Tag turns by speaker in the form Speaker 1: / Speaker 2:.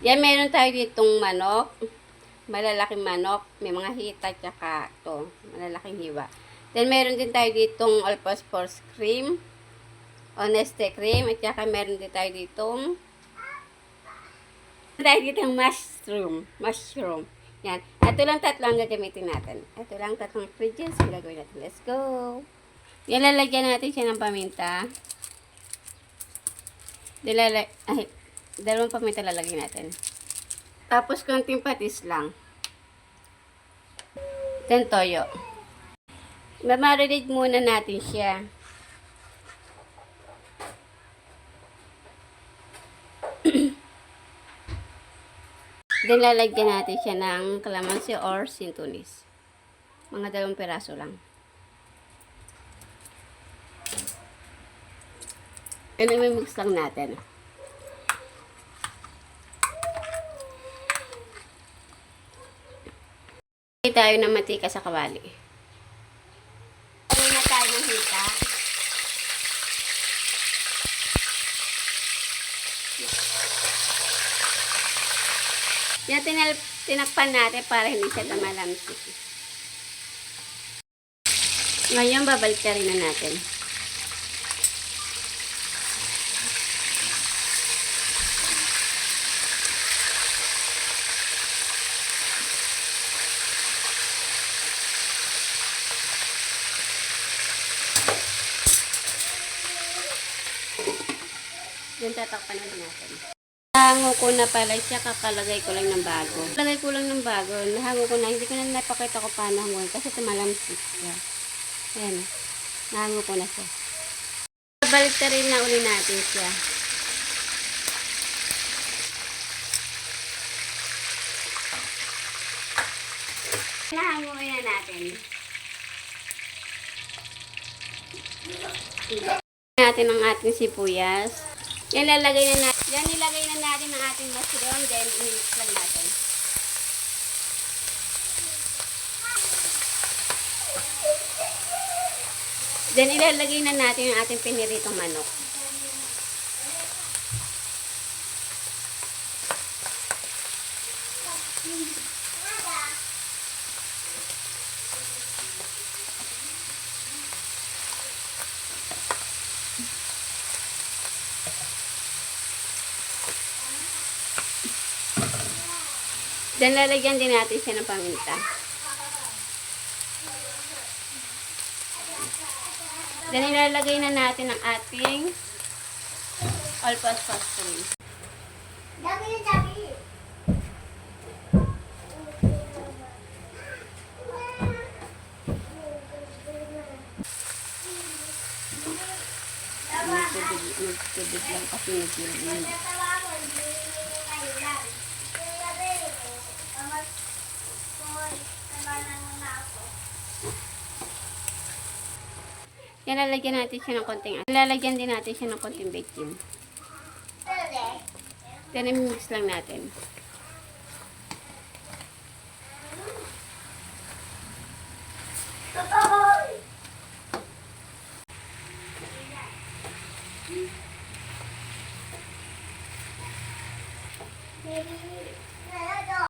Speaker 1: Yan, meron tayo ditong manok. Malalaking manok. May mga hita, tsaka ito. Malalaking hiwa. Then, meron din tayo ditong all-purpose cream. Honeste cream. At saka meron din tayo ditong mushroom. Yan. Ito lang tatlo ang gagamitin natin. Ito lang tatlong ingredients ang gagawin natin. Let's go! Yan, lalagyan natin siya ng paminta. Dalawang paminta lalagyan natin. Tapos, konting patis lang. Then, toyo. Mamarinate muna natin siya. Then, lalagyan natin siya ng kalamansi or sintunis. Mga 2 piraso lang. Then, i-mix lang natin. Tayo ng mantika sa kawali. Lagyan na tayo ng hita. Yan, tinakpan natin para hindi siya lumalamsik. Ngayon, babalik na rin na natin. Yan, tatakpan na din natin. Nahango ko na pala siya, kakalagay ko lang ng bago. Nahango ko na, hindi ko na napakita ko paano hanguin kasi tumalamsik siya. Ayan, nahango ko na siya. Balik na rin na uli natin siya. Nahango na natin. Natin ang ating sibuyas. Yan, nilagay na natin ang ating mushroom, then i-mix lang natin. Then, ilalagay na natin ang ating piniritong manok. Then, lalagyan din natin siya ng paminta. Then, ilalagay na natin ang ating all-purpose cream. Magtubig lang kasi nagtubig. Yan, lalagyan natin siya ng konting, lalagyan din natin siya ng konting baking. Then, i-mix lang natin.